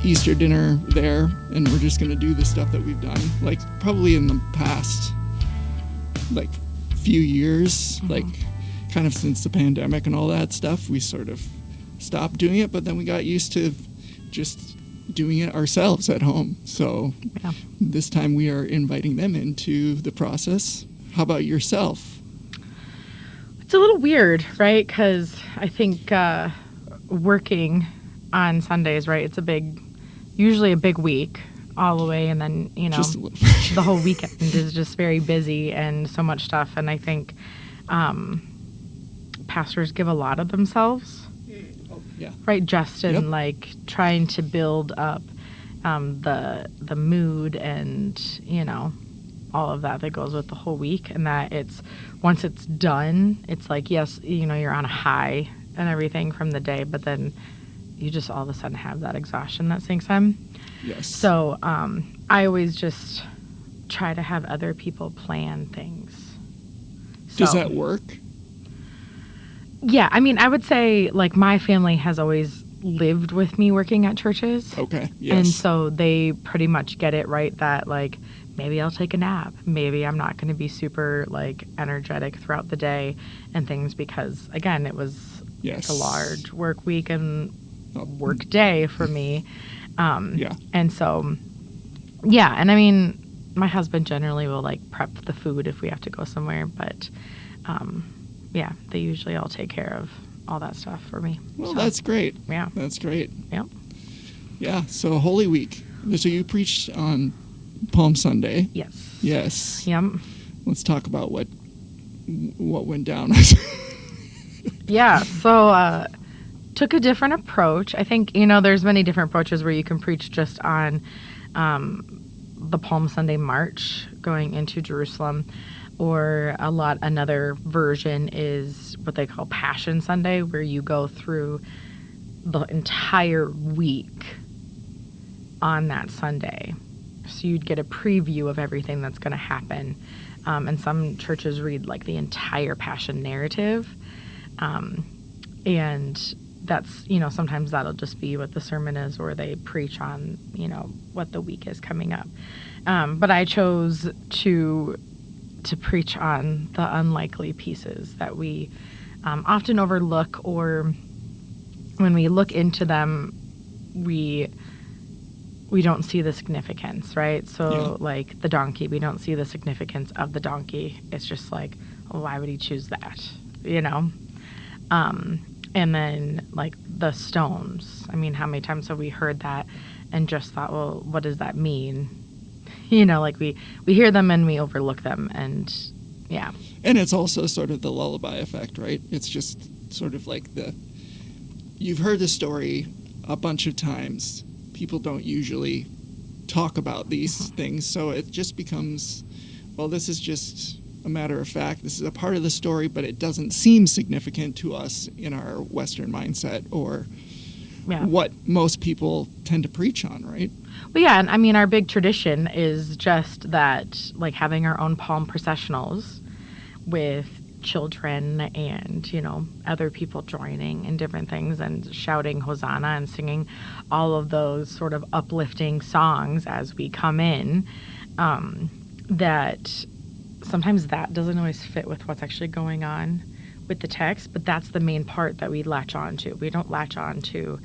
Easter dinner there, and we're just going to do the stuff that we've done. Like, probably in the past, like, few years, like, kind of since the pandemic and all that stuff, we sort of stopped doing it, but then we got used to just doing it ourselves at home. So this time we are inviting them into the process. How about yourself? It's a little weird, right? Because I think working on Sundays, right, it's usually a big week all the way, and then, you know, the whole weekend is just very busy and so much stuff. And I think pastors give a lot of themselves, right, just in like trying to build up the mood and, you know, all of that goes with the whole week, and that once it's done, it's like, yes, you know, you're on a high and everything from the day, but then you just all of a sudden have that exhaustion that sinks in. Yes. So I always just try to have other people plan things. Does that work? Yeah, I mean, I would say, like, my family has always lived with me working at churches. Okay, yes. And so they pretty much get it, right, that, like, maybe I'll take a nap. Maybe I'm not going to be super, like, energetic throughout the day and things because, again, it was a large work week and work day for me. And so, and I mean, my husband generally will, like, prep the food if we have to go somewhere, but they usually all take care of all that stuff for me. Well, that's great. Yeah. That's great. Yep. Yeah, so Holy Week. So you preached on Palm Sunday. Yes. Yes. Yep. Let's talk about what went down. So took a different approach. I think, you know, there's many different approaches where you can preach just on the Palm Sunday march going into Jerusalem, or another version is what they call Passion Sunday, where you go through the entire week on that Sunday. So you'd get a preview of everything that's going to happen. And some churches read, like, the entire Passion narrative. And that's, you know, sometimes that'll just be what the sermon is, or they preach on, you know, what the week is coming up. But I chose to preach on the unlikely pieces that we often overlook, or when we look into them, we don't see the significance, right? So, like, the donkey, we don't see the significance of the donkey. It's just like, well, why would he choose that, you know? And then, like, the stones. I mean, how many times have we heard that and just thought, well, what does that mean? You know, like, we hear them and we overlook them, and And it's also sort of the lullaby effect, right? It's just sort of like you've heard the story a bunch of times. People don't usually talk about these things, so it just becomes, well, this is just a matter of fact. This is a part of the story, but it doesn't seem significant to us in our Western mindset, or what most people tend to preach on, right? Well, yeah, and I mean, our big tradition is just that, like, having our own palm processionals with children and, you know, other people joining in different things and shouting Hosanna and singing all of those sort of uplifting songs as we come in, that sometimes that doesn't always fit with what's actually going on with the text, but that's the main part that we latch on to. We don't latch on to,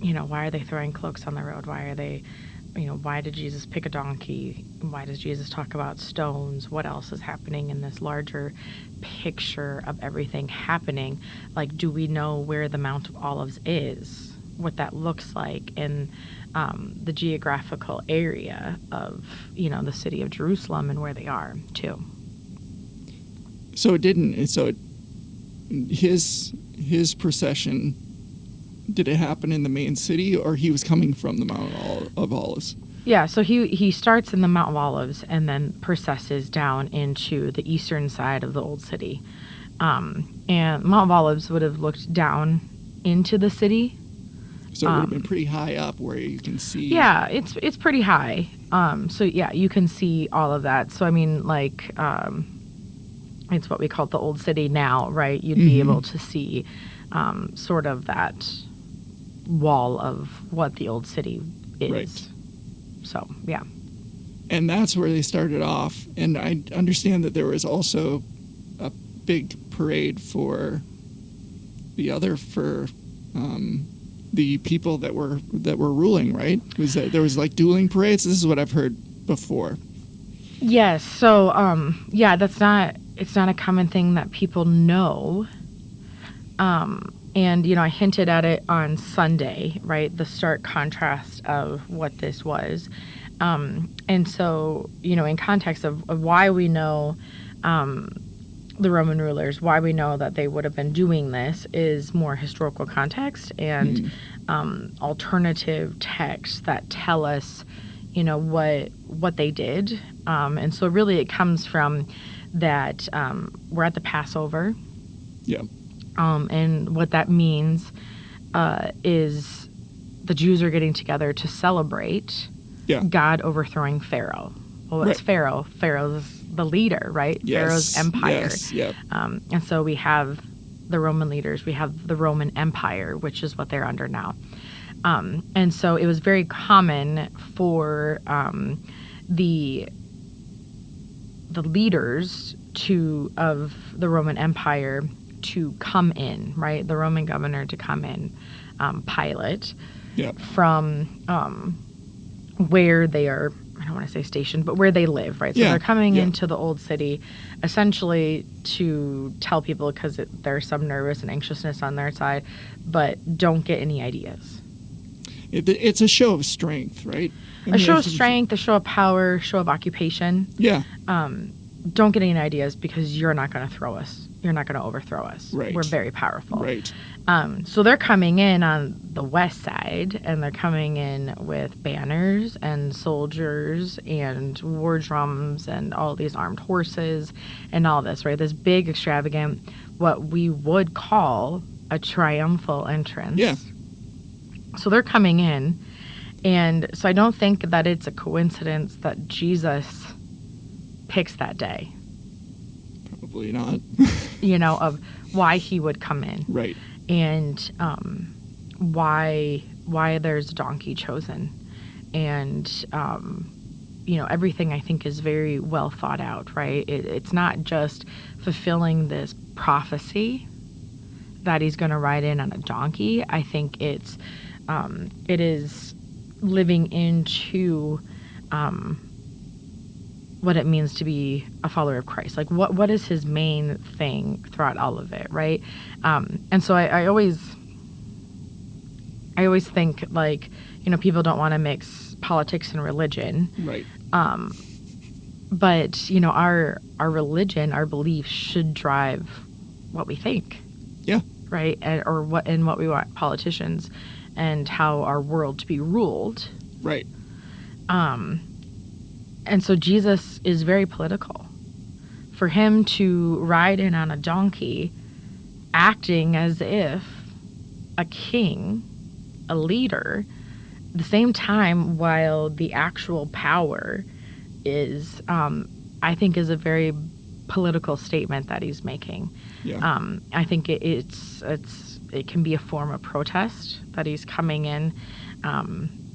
you know, why are they throwing cloaks on the road? Why are they, you know, why did Jesus pick a donkey? Why does Jesus talk about stones? What else is happening in this larger picture of everything happening? Like, do we know where the Mount of Olives is? What that looks like in the geographical area of, you know, the city of Jerusalem and where they are, too. So his procession, did it happen in the main city, or he was coming from the Mount of Olives? Yeah, so he starts in the Mount of Olives and then processes down into the eastern side of the Old City. And Mount of Olives would have looked down into the city. So it would have been pretty high up where you can see. Yeah, it's pretty high. So, yeah, you can see all of that. So, I mean, like, it's what we call the Old City now, right? You'd be able to see sort of that wall of what the old city is. Right. So, yeah. And that's where they started off. And I understand that there was also a big parade for the people that were ruling, right? Was that there was like dueling parades? This is what I've heard before. Yes. So, it's not a common thing that people know. And, I hinted at it on Sunday, right? The stark contrast of what this was. And so, in context of why we know the Roman rulers, why we know that they would have been doing this is more historical context and alternative texts that tell us, what they did. And so really it comes from that we're at the Passover. Yeah. And what that means is the Jews are getting together to celebrate God overthrowing Pharaoh. Well, what's Pharaoh? Pharaoh's the leader, right? Yes. Pharaoh's empire. Yes. Yep. And so we have the Roman leaders. We have the Roman Empire, which is what they're under now. And so it was very common for the leaders of the Roman Empire to come in, right? The Roman governor to come in, Pilate, from where they are, I don't want to say stationed, but where they live, right? So they're coming into the old city essentially to tell people, because there's some nervous and anxiousness on their side, but don't get any ideas. It's a show of strength, right? A show of strength, a show of power, show of occupation. Yeah. Don't get any ideas because you're not going to throw us. You're not going to overthrow us. Right. We're very powerful. Right. So they're coming in on the west side, and they're coming in with banners and soldiers and war drums and all these armed horses and all this, right? This big, extravagant, what we would call a triumphal entrance. Yeah. So they're coming in, and so I don't think that it's a coincidence that Jesus picks that day. Probably not. Of why he would come in. Right. And why there's a donkey chosen. And, everything I think is very well thought out, right? It's not just fulfilling this prophecy that he's going to ride in on a donkey. I think it is living into what it means to be a follower of Christ. Like, what is his main thing throughout all of it, right? And so I always think, like, people don't want to mix politics and religion. Right. But, our religion, our beliefs should drive what we think. Yeah. Right? Or what we want politicians and how our world to be ruled. Right. And so Jesus is very political. For him to ride in on a donkey, acting as if a king, a leader, at the same time while the actual power is, I think, is a very political statement that he's making. Yeah. I think it can be a form of protest that he's coming in,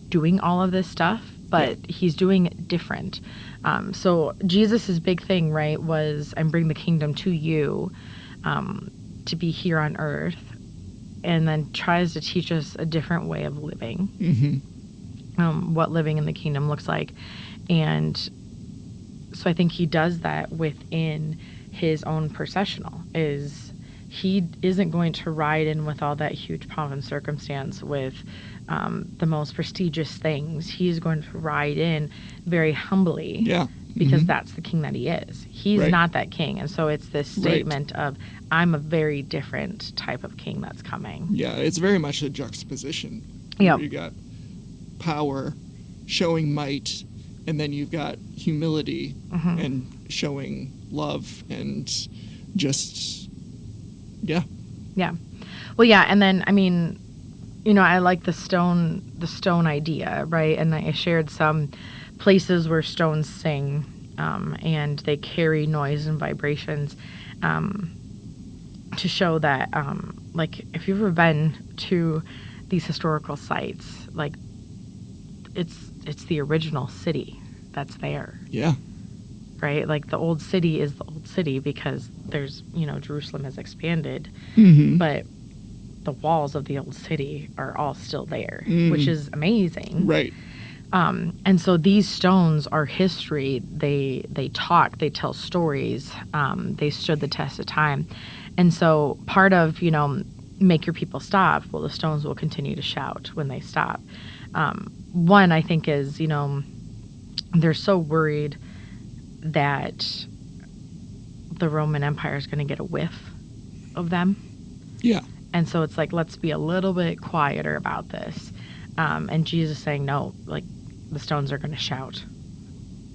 doing all of this stuff. But he's doing it different. So Jesus' big thing, right, was, I'm bringing the kingdom to you to be here on earth, and then tries to teach us a different way of living, what living in the kingdom looks like. And so I think he does that within his own processional, is he isn't going to ride in with all that huge pomp and circumstance with the most prestigious things. He's going to ride in very humbly. Yeah. Because that's the king that he is. He's not that king. And so it's this statement of, I'm a very different type of king that's coming. Yeah, it's very much a juxtaposition. Yeah. You got power, showing might, and then you've got humility and showing love and just, Yeah. Well, yeah, and then, I mean, I like the stone idea, right? And I shared some places where stones sing, and they carry noise and vibrations, to show that, like, if you've ever been to these historical sites, like it's the original city that's there. Yeah. Right? Like the old city is the old city because there's, Jerusalem has expanded, but the walls of the old city are all still there, which is amazing. Right. And so these stones are history. They talk, they tell stories. They stood the test of time. And so part of, make your people stop, well, the stones will continue to shout when they stop. One, I think, is, they're so worried that the Roman Empire is going to get a whiff of them. Yeah. And so it's like, let's be a little bit quieter about this. And Jesus saying, no, like the stones are going to shout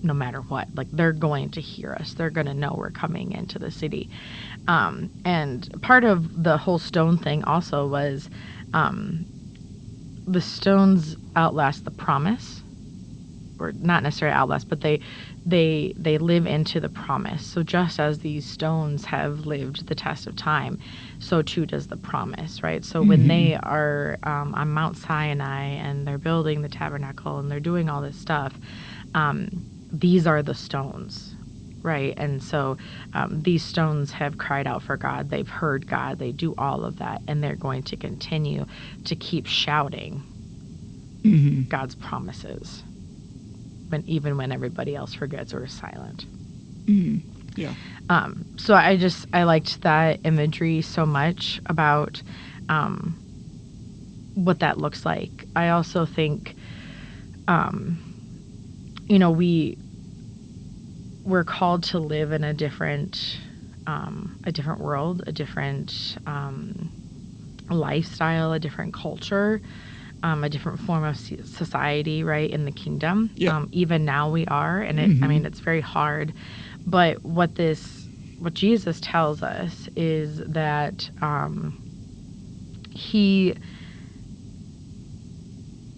no matter what. Like they're going to hear us. They're going to know we're coming into the city. And part of the whole stone thing also was the stones outlast the promise. Or not necessarily outlast, but they live into the promise. So just as these stones have lived the test of time, so too does the promise, right? So when they are on Mount Sinai and they're building the tabernacle and they're doing all this stuff, these are the stones, right? And so these stones have cried out for God. They've heard God. They do all of that, and they're going to continue to keep shouting God's promises. Even when everybody else forgets or is silent. Yeah. So I liked that imagery so much about what that looks like. I also think, we're called to live in a different world, a different lifestyle, a different culture. A different form of society, right, in the kingdom. Yeah. Even now we are, and it's very hard. But what Jesus tells us is that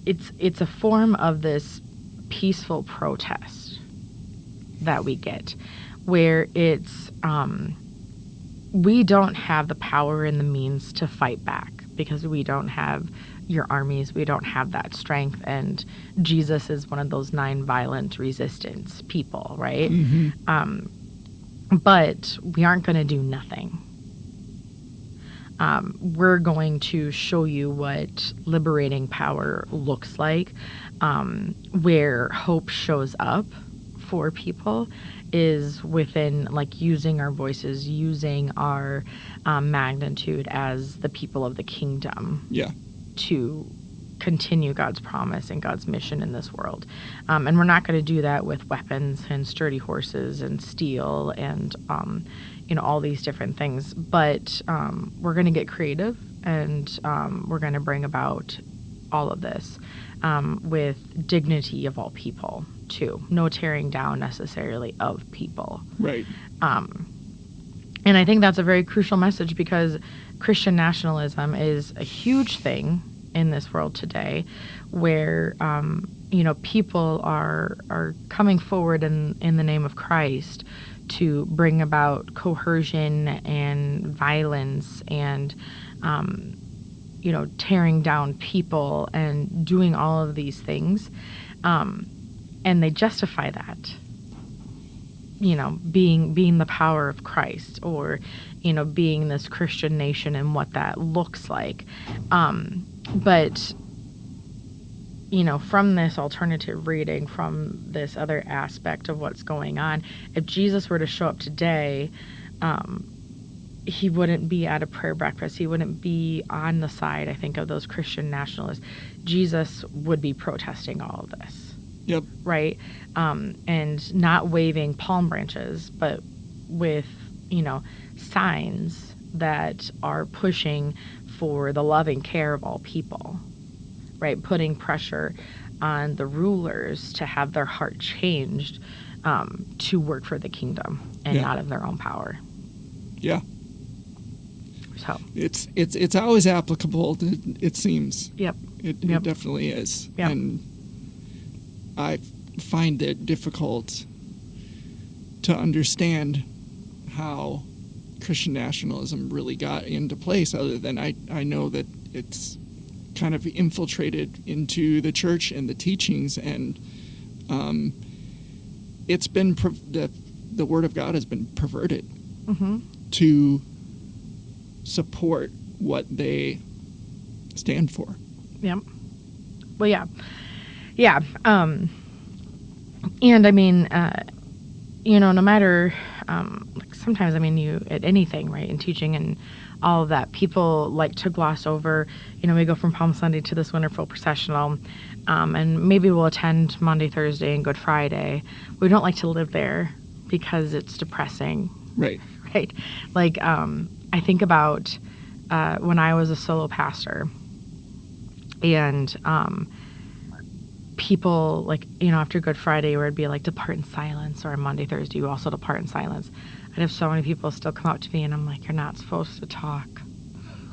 it's a form of this peaceful protest that we get, where it's we don't have the power and the means to fight back because we don't have your armies, we don't have that strength, and Jesus is one of those non-violent resistance people, right? But we aren't going to do nothing. We're going to show you what liberating power looks like, where hope shows up for people is within, like, using our voices, using our magnitude as the people of the kingdom. Yeah. To continue God's promise and God's mission in this world. And we're not going to do that with weapons and sturdy horses and steel and, all these different things. But we're going to get creative, and we're going to bring about all of this with dignity of all people, too. No tearing down necessarily of people. Right. And I think that's a very crucial message because Christian nationalism is a huge thing in this world today where, people are coming forward in the name of Christ to bring about coercion and violence and, tearing down people and doing all of these things. And they justify that. Being the power of Christ or, being this Christian nation and what that looks like. But, from this alternative reading, from this other aspect of what's going on, if Jesus were to show up today, he wouldn't be at a prayer breakfast. He wouldn't be on the side, I think, of those Christian nationalists. Jesus would be protesting all of this. Yep. Right? And not waving palm branches, but with, signs that are pushing for the loving care of all people, right? Putting pressure on the rulers to have their heart changed to work for the kingdom and not of their own power. Yeah. So it's always applicable, it seems. Yep. It definitely is. Yep. And I find it difficult to understand how Christian nationalism really got into place, other than I know that it's kind of infiltrated into the church and the teachings, and it's been the Word of God has been perverted to support what they stand for. Yep. Well, yeah. Yeah. And I mean, no matter, like sometimes, I mean, you, at anything, right, in teaching and all of that, people like to gloss over, we go from Palm Sunday to this wonderful processional, and maybe we'll attend Monday, Thursday, and Good Friday. We don't like to live there because it's depressing. Right. Right. Like, I think about when I was a solo pastor, and people, like, after Good Friday, where it'd be like, depart in silence, or on Monday, Thursday, you also depart in silence. I'd have so many people still come up to me, and I'm like, you're not supposed to talk.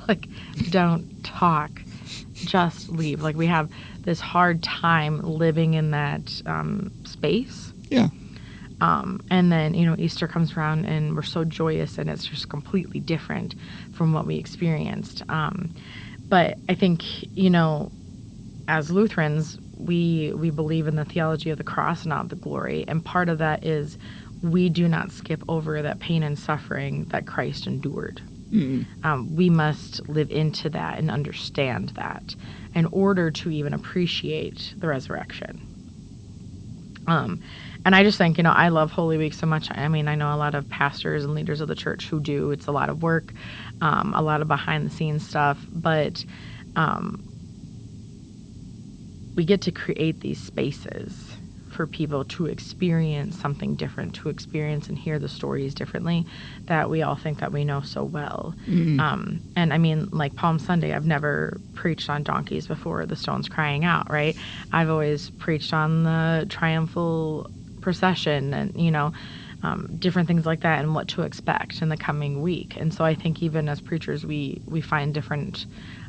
Like, don't talk. Just leave. Like, we have this hard time living in that space. Yeah. And then, Easter comes around, and we're so joyous, and it's just completely different from what we experienced. But I think, as Lutherans, we believe in the theology of the cross and not the glory. And part of that is we do not skip over that pain and suffering that Christ endured. We must live into that and understand that in order to even appreciate the resurrection. And I just think, I love Holy Week so much. I mean, I know a lot of pastors and leaders of the church who do. It's a lot of work, a lot of behind-the-scenes stuff, but we get to create these spaces for people to experience something different, to experience and hear the stories differently that we all think that we know so well. And I mean, like Palm Sunday, I've never preached on donkeys before, the stones crying out, right? I've always preached on the triumphal procession and, different things like that and what to expect in the coming week. And so I think even as preachers, we find different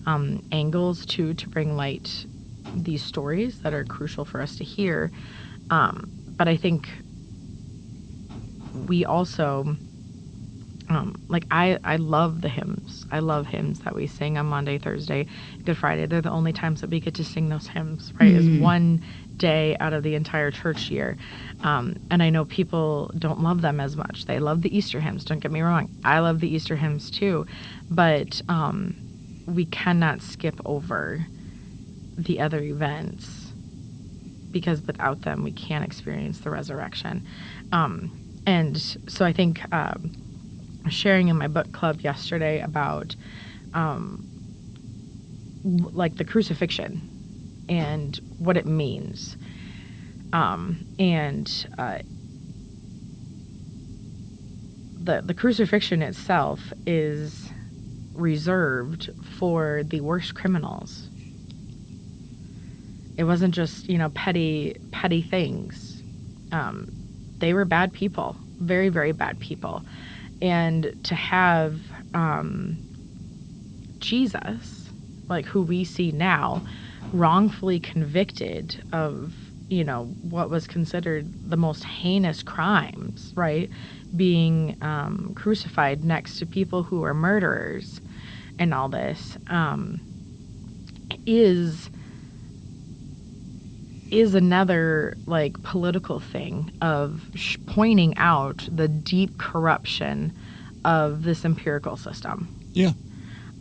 angles to bring light these stories that are crucial for us to hear. But I think we also, I love the hymns. I love hymns that we sing on Monday, Thursday, Good Friday. They're the only times that we get to sing those hymns, right? It's one day out of the entire church year. And I know people don't love them as much. They love the Easter hymns. Don't get me wrong. I love the Easter hymns too. But we cannot skip over the other events, because without them we can't experience the resurrection. And so I think sharing in my book club yesterday about like the crucifixion and what it means, and the crucifixion itself is reserved for the worst criminals. It wasn't just, petty things. They were bad people, very, very bad people. And to have Jesus, like who we see now, wrongfully convicted of, what was considered the most heinous crimes, right? Being crucified next to people who are murderers and all this, is another like political thing of pointing out the deep corruption of this empirical system. Yeah.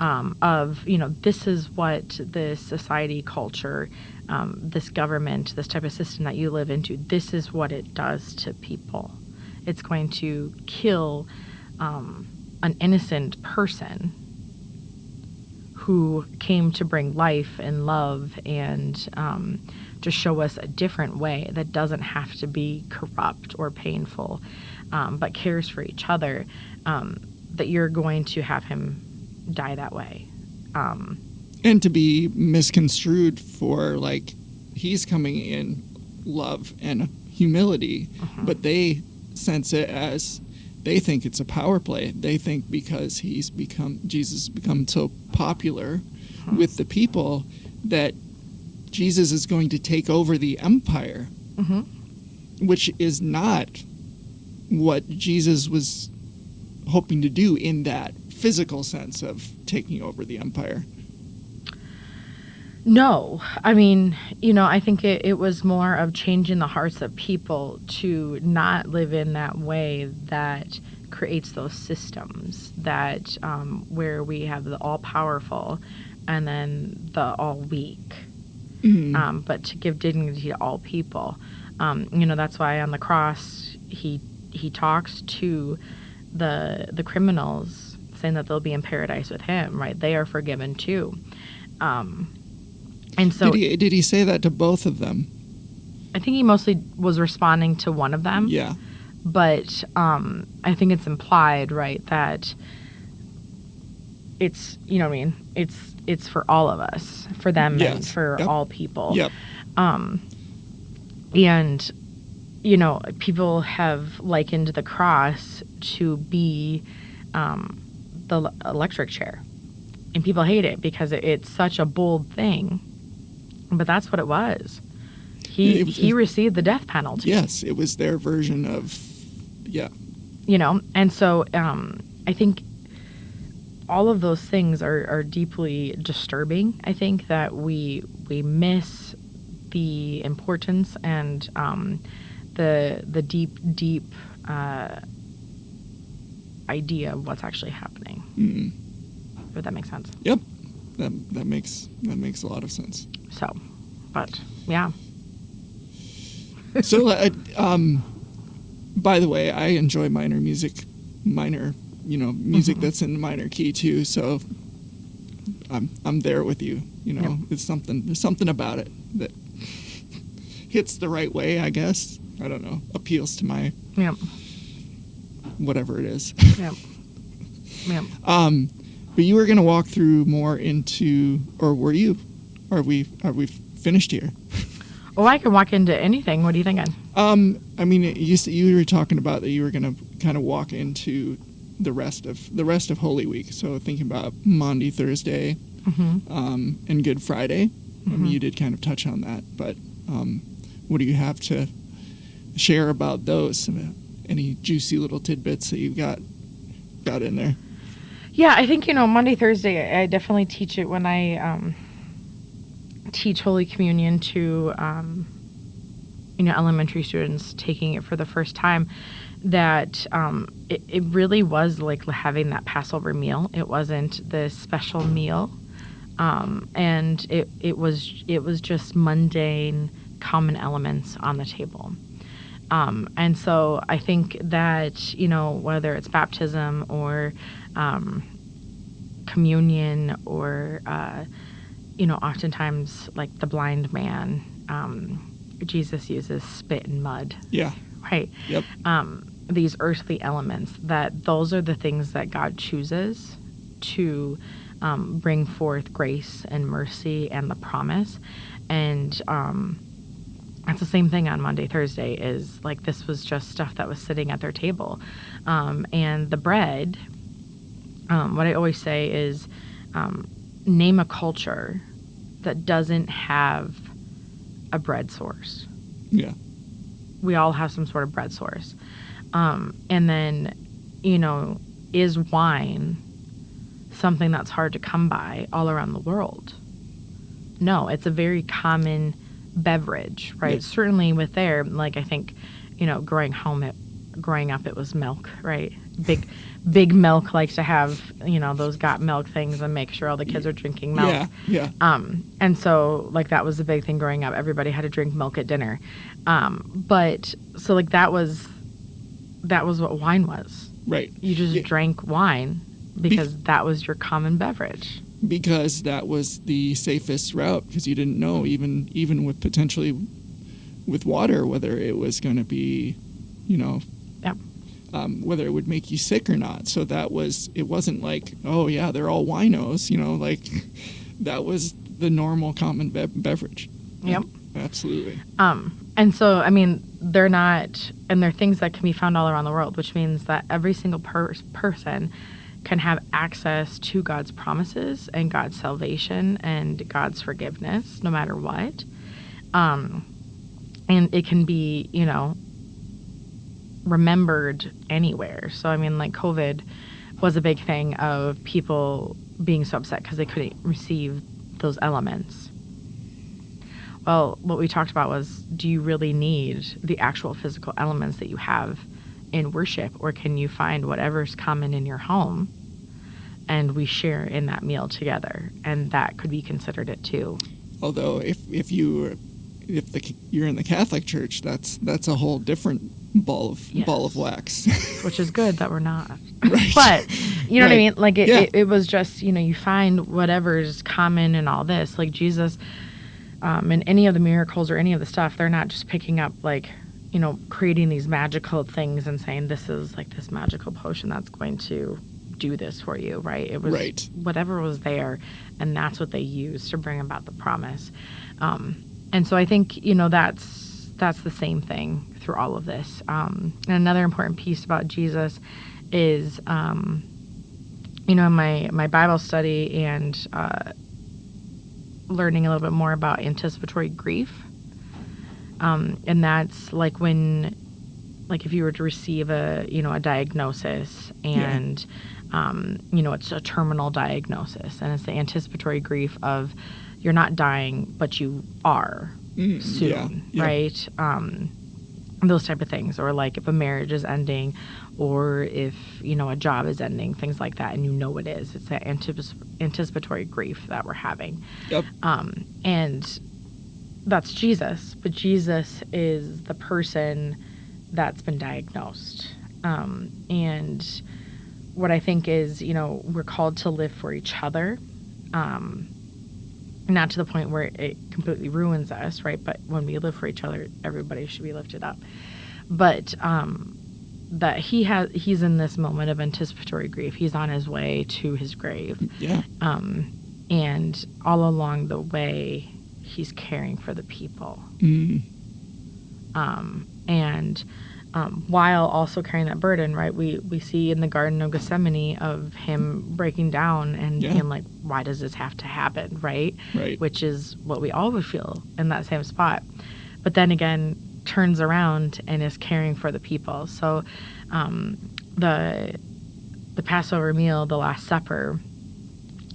Of, this is what this society, culture, this government, this type of system that you live into, this is what it does to people. It's going to kill an innocent person who came to bring life and love and to show us a different way that doesn't have to be corrupt or painful, but cares for each other, that you're going to have him die that way. And to be misconstrued for, like, he's coming in love and humility, but they sense it as, they think it's a power play. They think because Jesus has become so popular with the people that Jesus is going to take over the empire, which is not what Jesus was hoping to do in that physical sense of taking over the empire. No. I mean, I think it was more of changing the hearts of people to not live in that way that creates those systems that where we have the all-powerful and then the all-weak. Mm-hmm. But to give dignity to all people. That's why on the cross he talks to the criminals, saying that they'll be in paradise with him, right? They are forgiven too. And so did he say that to both of them? I think he mostly was responding to one of them. Yeah. But I think it's implied, right, that it's, it's for all of us, for them and for all people. Yep. And, people have likened the cross to be the electric chair. And people hate it because it's such a bold thing. But that's what it was. He received the death penalty. Yes, it was their version of, yeah. And so I think all of those things are deeply disturbing. I think that we miss the importance and the deep idea of what's actually happening. Mm-hmm. Would that make sense? Yep, that makes a lot of sense. So, but yeah. So, by the way, I enjoy music Mm-hmm. that's in minor key too. So, I'm there with you. Yep. There's something about it that hits the right way. I guess I don't know. Appeals to my whatever it is. Yep. Yep. But you were going to walk through more into, or were you? Are we finished here? Oh, I can walk into anything. What are you thinking? I mean, you were talking about that you were going to kind of walk into the rest of Holy Week. So thinking about Maundy, Thursday, Mm-hmm. And Good Friday. Mm-hmm. I mean, you did kind of touch on that, but what do you have to share about those? Any juicy little tidbits that you've got in there? Yeah, I think, Monday, Thursday, I definitely teach it when I teach Holy Communion to, elementary students taking it for the first time, that it really was like having that Passover meal. It wasn't this special meal, and it was just mundane, common elements on the table. And so I think that, whether it's baptism or communion or, oftentimes like the blind man, Jesus uses spit and mud. Yeah. Right. Yep. These earthly elements, that those are the things that God chooses to bring forth grace and mercy and the promise. And it's the same thing on Monday, Thursday, is like this was just stuff that was sitting at their table. And the bread, what I always say is name a culture that doesn't have a bread source. Yeah. We all have some sort of bread source. And then, is wine something that's hard to come by all around the world? No, it's a very common beverage, right? Yes. Certainly with there, like I think, growing up, it was milk, right? Big milk likes to have, those got milk things and make sure all the kids are drinking milk. Yeah. And so like that was the big thing growing up. Everybody had to drink milk at dinner. But so like that was what wine was. Right. You just drank wine because that was your common beverage. Because that was the safest route, because you didn't know, even with potentially with water, whether it was going to be, Yep. Whether it would make you sick or not. So it wasn't like, oh yeah, they're all winos, like that was the normal common beverage. Yep. Absolutely. And so, I mean, they're things that can be found all around the world, which means that every single person can have access to God's promises and God's salvation and God's forgiveness, no matter what. And it can be, remembered anywhere. So, I mean, like COVID was a big thing of people being so upset because they couldn't receive those elements. Well, what we talked about was, do you really need the actual physical elements that you have in worship, or can you find whatever's common in your home and we share in that meal together? And that could be considered it too. Although if you're in the Catholic Church, that's a whole different ball of wax. Which is good that we're not. Right. But you know what I mean? Like it was just, you find whatever's common in all this. Like Jesus, in any of the miracles or any of the stuff, they're not just picking up creating these magical things and saying this is like this magical potion that's going to do this for you, right? It was whatever was there, and that's what they used to bring about the promise. And so I think, that's the same thing through all of this. And another important piece about Jesus is, in my Bible study and learning a little bit more about anticipatory grief. And that's like if you were to receive a diagnosis and, it's a terminal diagnosis, and it's the anticipatory grief of you're not dying, but you are soon, right? Those type of things. Or like if a marriage is ending, or if, a job is ending, things like that, and it is. It's that anticipatory grief that we're having. Yep. And that's Jesus, but Jesus is the person that's been diagnosed. And what I think is, we're called to live for each other, not to the point where it completely ruins us, right? But when we live for each other, everybody should be lifted up. But that he's in this moment of anticipatory grief. He's on his way to his grave. Yeah. And all along the way, he's caring for the people. While also carrying that burden, right? We see in the Garden of Gethsemane of him breaking down and being like, why does this have to happen, right? Right. Which is what we all would feel in that same spot. But then again, turns around and is caring for the people. So the Passover meal, the Last Supper,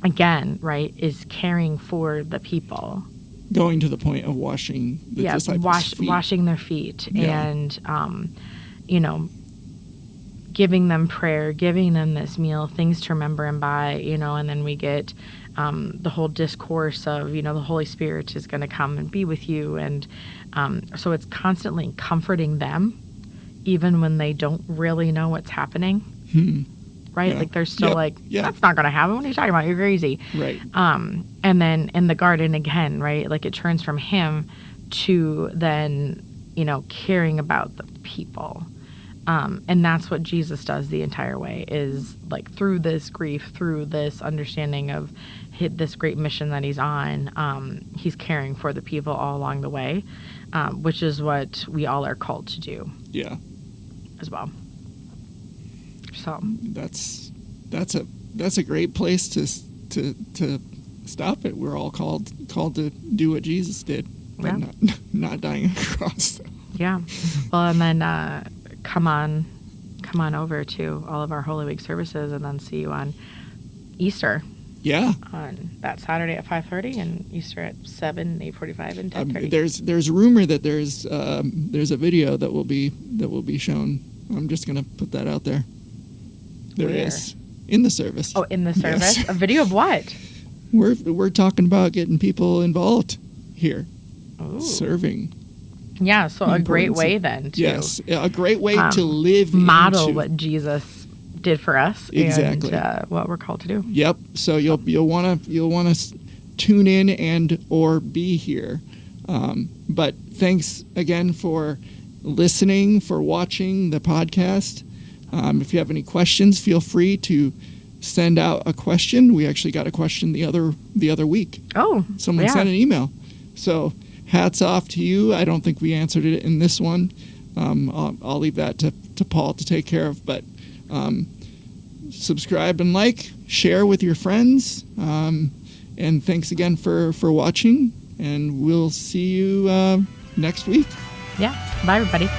again, right, is caring for the people. Going to the point of washing the disciples' feet. Washing their feet, and giving them prayer, giving them this meal, things to remember him by, and then we get the whole discourse of, the Holy Spirit is going to come and be with you, and so it's constantly comforting them, even when they don't really know what's happening. Right? Yeah. Like they're still that's not going to happen. What are you talking about? You're crazy. Right. And then in the garden again, right? Like it turns from him to then, caring about the people. And that's what Jesus does the entire way, is like through this grief, through this understanding of this great mission that he's on, he's caring for the people all along the way, which is what we all are called to do. Yeah. As well. So that's a great place to stop it. We're all called to do what Jesus did, but not dying on the cross. Yeah. Well, and then come on over to all of our Holy Week services, and then see you on Easter. Yeah. On that Saturday at 5:30 and Easter at 7, 8:45, and 10:30. There's rumor that there's a video that will be shown. I'm just gonna put that out there. There is in the service. Oh, in the service? Yes. A video of what? We're talking about getting people involved here. Ooh. Serving. Yeah, so a great way then to a great way to live model what Jesus did for us. Exactly. And what we're called to do. Yep. So you'll want to tune in and or be here. But thanks again for listening, for watching the podcast. If you have any questions, feel free to send out a question. We actually got a question the other week. Oh, someone sent an email. So hats off to you. I don't think we answered it in this one. I'll leave that to Paul to take care of. But subscribe and share with your friends. And thanks again for watching. And we'll see you next week. Yeah. Bye, everybody.